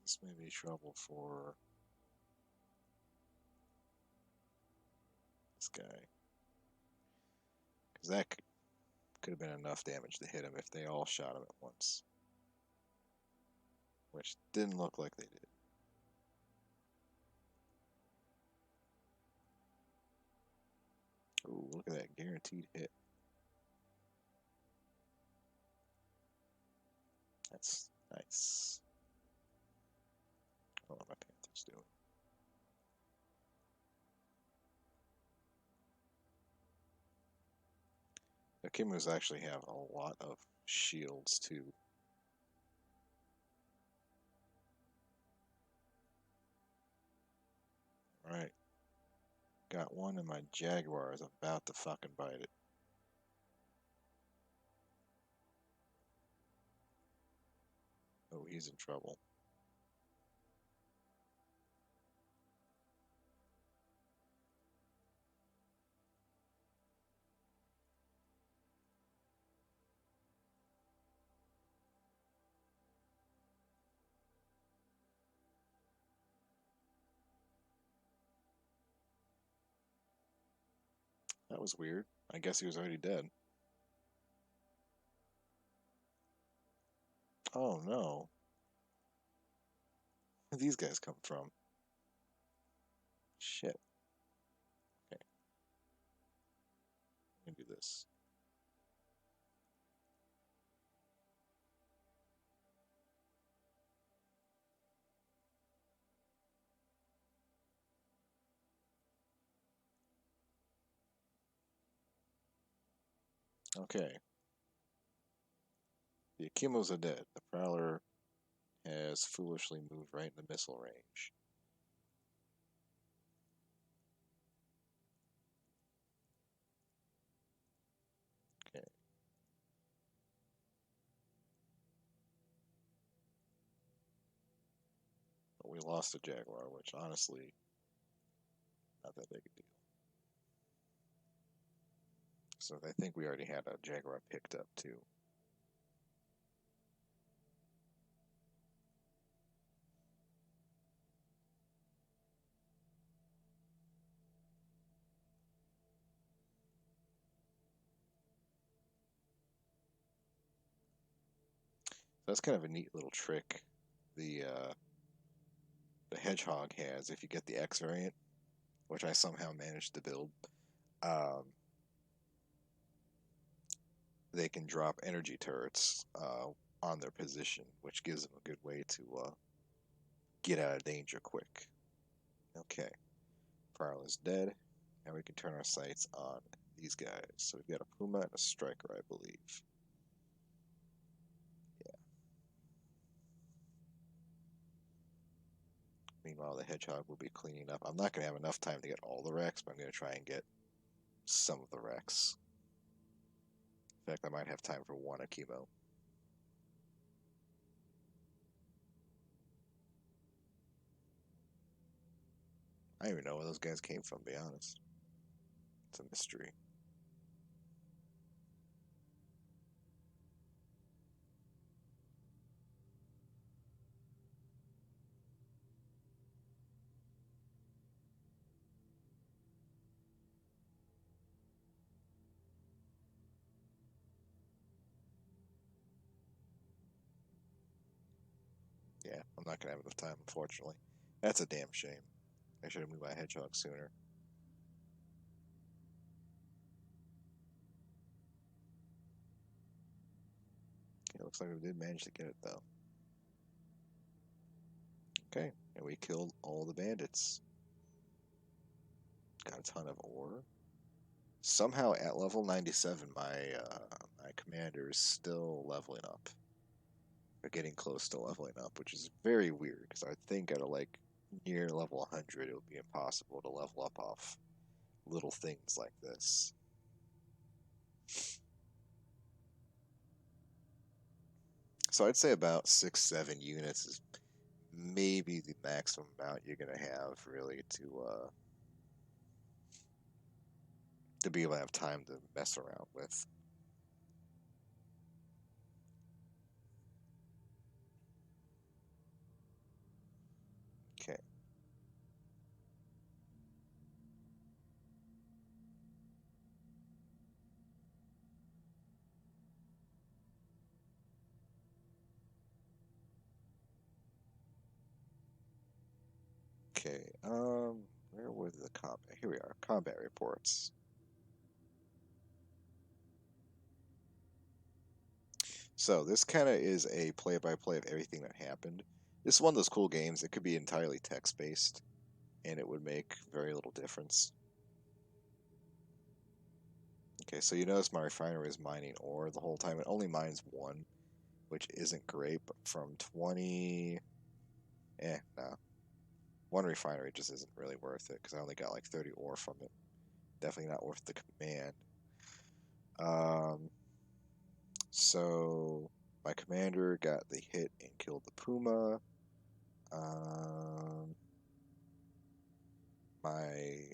This may be trouble for this guy. Because that could have been enough damage to hit him if they all shot him at once. Which didn't look like they did. Ooh, look at that guaranteed hit. That's nice. I don't know what my Panther's doing. The Kimus actually have a lot of shields too. Alright. Got one and my Jaguar is about to fucking bite it. Oh, he's in trouble. That was weird. I guess he was already dead. Oh no. Where did these guys come from? Shit. Okay. Let me do this. Okay. The Akimos are dead. The Prowler has foolishly moved right into missile range. Okay. But we lost the Jaguar, which honestly, not that big a deal. So I think we already had a Jaguar picked up too. That's kind of a neat little trick the Hedgehog has if you get the X variant, which I somehow managed to build. Um, they can drop energy turrets on their position, which gives them a good way to get out of danger quick. Okay, Prowl is dead. Now we can turn our sights on these guys. So we've got a Puma and a Striker, I believe. Yeah. Meanwhile, the Hedgehog will be cleaning up. I'm not going to have enough time to get all the wrecks, but I'm going to try and get some of the wrecks. In fact, I might have time for one Akimo. I don't even know where those guys came from, to be honest. It's a mystery. Yeah, I'm not going to have enough time, unfortunately. That's a damn shame. I should have moved my Hedgehog sooner. Okay, looks like we did manage to get it, though. Okay, and we killed all the bandits. Got a ton of ore. Somehow at level 97, my commander is still leveling up. Or getting close to leveling up, which is very weird because I think at like near level 100 it would be impossible to level up off little things like this. So I'd say about 6, 7 units is maybe the maximum amount you're gonna have really to be able to have time to mess around with. Okay. Okay. Where were the combat? Here we are. Combat reports. So this kind of is a play-by-play of everything that happened. This is one of those cool games. It could be entirely text-based, and it would make very little difference. Okay, so you notice my refinery is mining ore the whole time. It only mines one, which isn't great, but from 20... no. One refinery just isn't really worth it, because I only got like 30 ore from it. Definitely not worth the command. Um, so my commander got the hit and killed the Puma. Um, my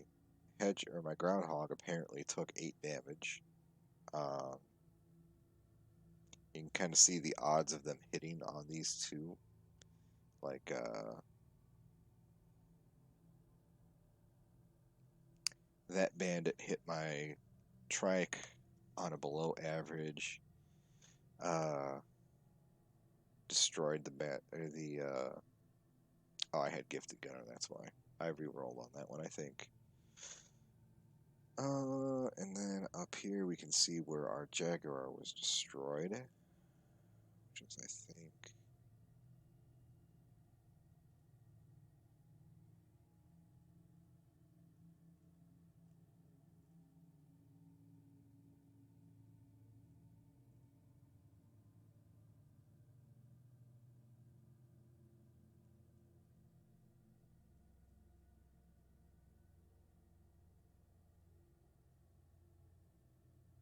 my groundhog apparently took 8 damage. Um, you can kind of see the odds of them hitting on these two. Like, that bandit hit my trike on a below average. Uh, Destroyed the oh, I had gifted gunner. That's why I re-rolled on that one, I think. And then up here we can see where our Jaguar was destroyed, which is, I think,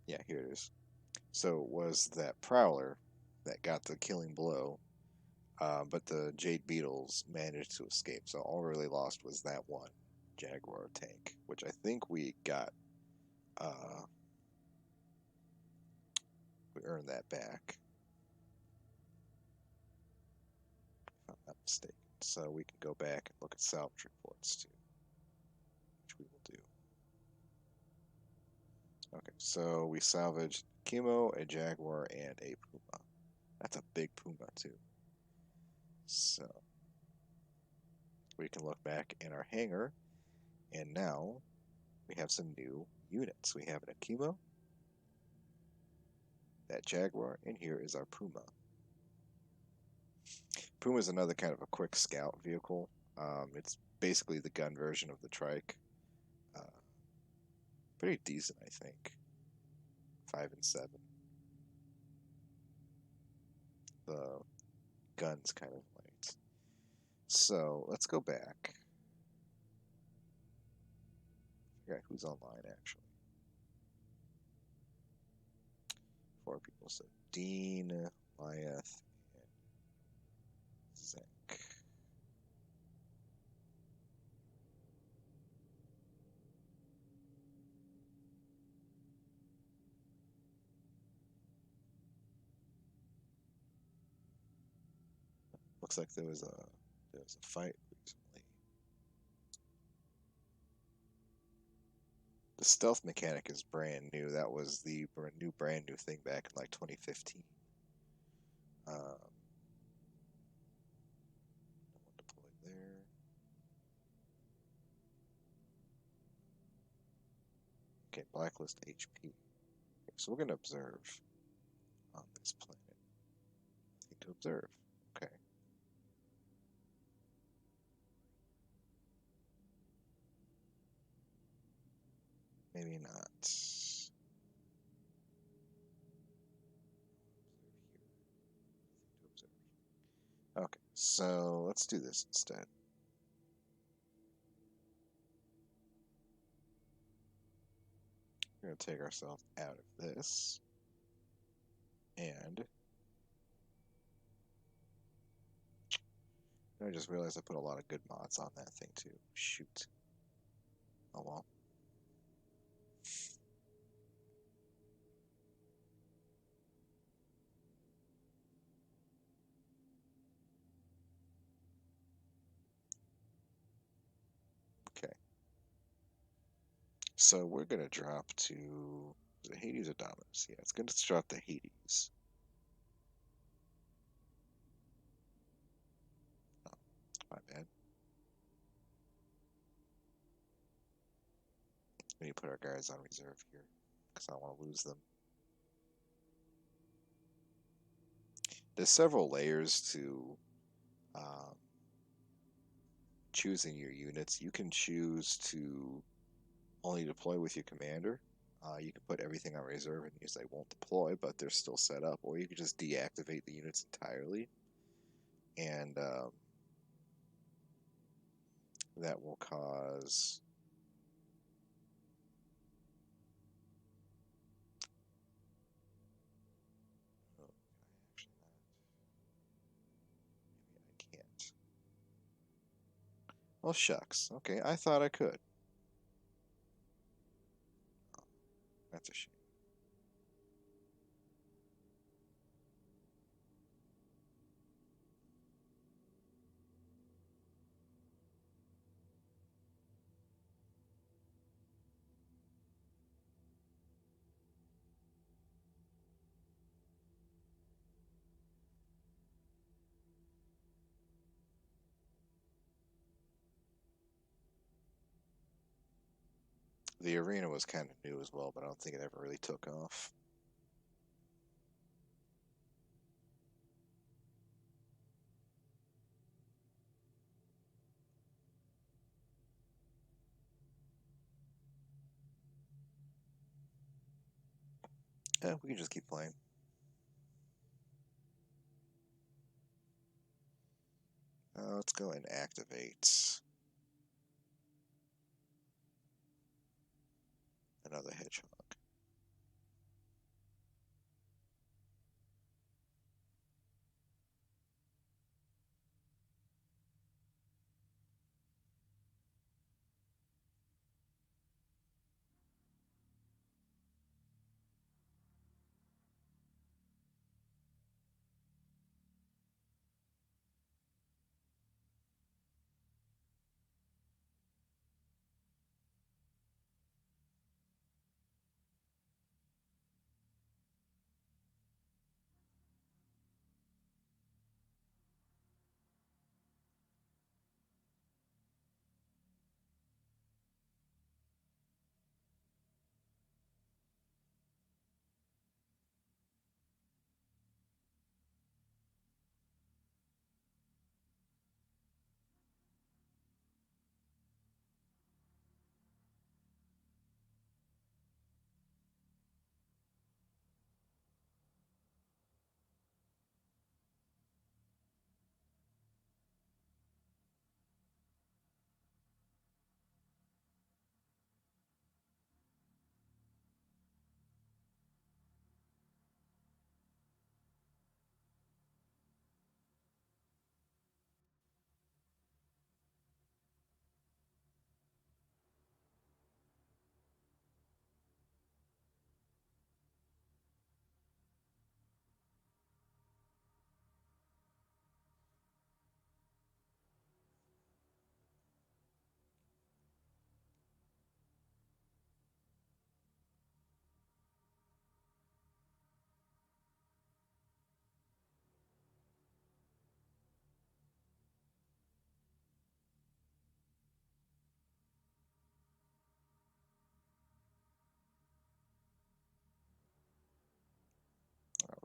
yeah, here it is. So it was that Prowler that got the killing blow, but the Jade Beetles managed to escape. So all we really lost was that one Jaguar tank, which I think we got. Uh, we earned that back, if I'm not mistaken. So we can go back and look at salvage reports too, which we will do. Okay, so we salvaged Chemo, a Jaguar, and a Puma. That's a big puma too. So we can look back in our hangar, and now we have some new units. We have an Akimo, that Jaguar, and here is our Puma. Puma is another kind of a quick scout vehicle. It's basically the gun version of the trike. Uh, Pretty decent, I think. 5 and 7. The gun's kind of light. So let's go back. I forgot who's online actually. 4 people. So Dean, Lyeth, and Zek. Looks like there was a fight recently. The stealth mechanic is brand new. That was the brand new thing back in like 2015. No one deployed there. Okay, blacklist HP. Okay, so we're gonna observe on this planet. Nothing to observe. Okay. Maybe not. Okay, so let's do this instead. We're going to take ourselves out of this. And I just realized I put a lot of good mods on that thing too. Shoot. Oh well. Okay. So we're going to drop to the Hades or Dominus. Yeah, it's going to drop to Hades. Oh, my bad. We need to put our guards on reserve here because I don't want to lose them. There's several layers to um, choosing your units. You can choose to only deploy with your commander. You can put everything on reserve and use they won't deploy, but they're still set up. Or you can just deactivate the units entirely, and that will cause. Oh, can I actually not? Maybe I can't. Well, shucks. Okay, I thought I could. Oh, that's a shame. The arena was kind of new as well, but I don't think it ever really took off. Yeah, we can just keep playing. Let's go and activate another hedgehog.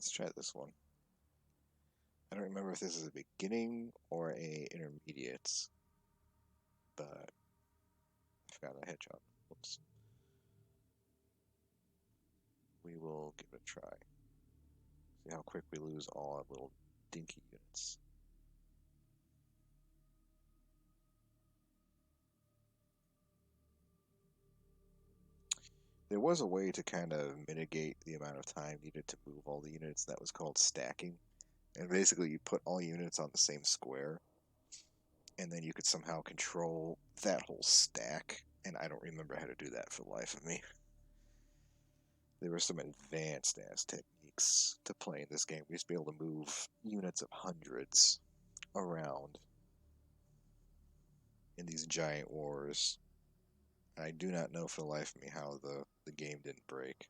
let's try this one. I don't remember if this is a beginning or a intermediate, but I forgot a hedgehog. Whoops. We will give it a try. See how quick we lose all our little dinky units. There was a way to kind of mitigate the amount of time needed to move all the units. That was called stacking. And basically, you put all units on the same square, and then you could somehow control that whole stack. And I don't remember how to do that for the life of me. There were some advanced ass techniques to playing this game. We used to be able to move units of hundreds around in these giant wars. I do not know for the life of me how the game didn't break.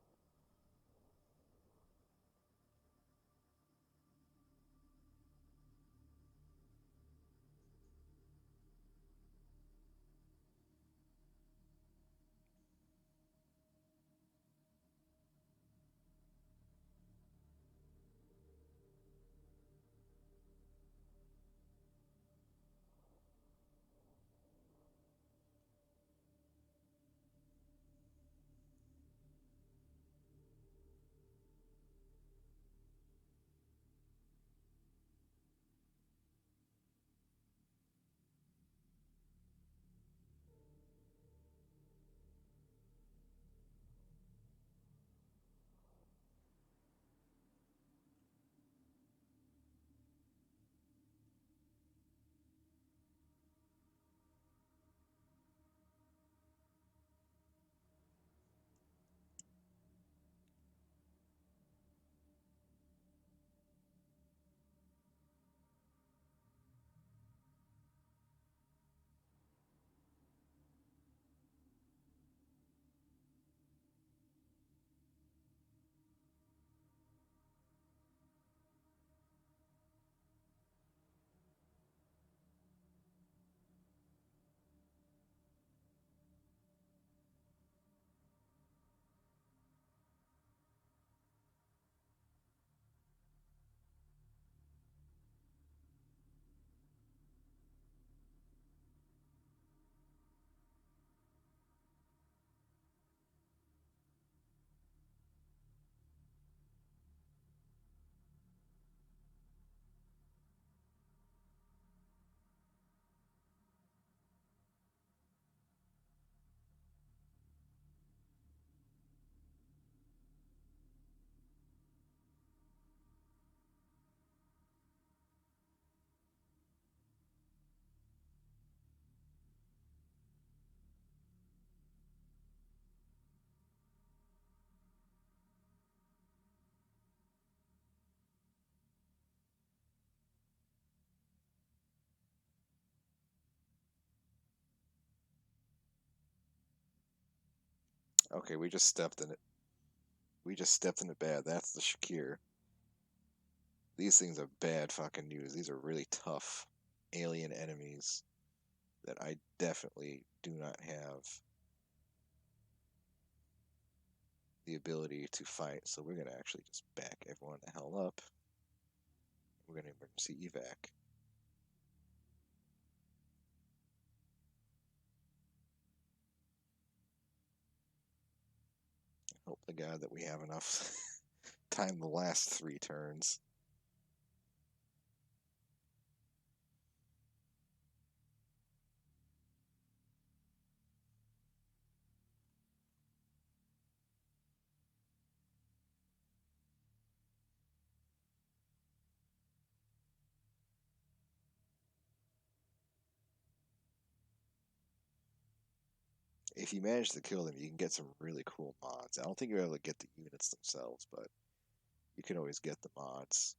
Okay, we just stepped in it. We just stepped in it bad. That's the Shakir. These things are bad fucking news. These are really tough alien enemies that I definitely do not have the ability to fight. So we're gonna actually just back everyone the hell up. We're gonna emergency evac. Hope to God that we have enough time to last 3 turns. If you manage to kill them, you can get some really cool mods. I don't think you're able to get the units themselves, but you can always get the mods.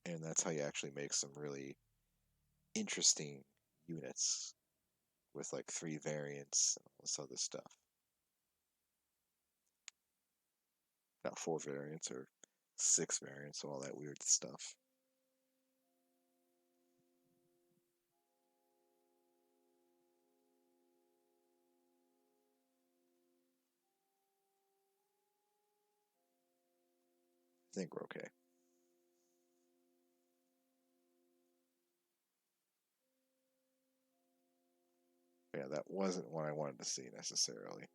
And that's how you actually make some really interesting units with like 3 variants and all this other stuff. Not 4 variants or 6 variants, all that weird stuff. think we're okay. Yeah, that wasn't what I wanted to see necessarily.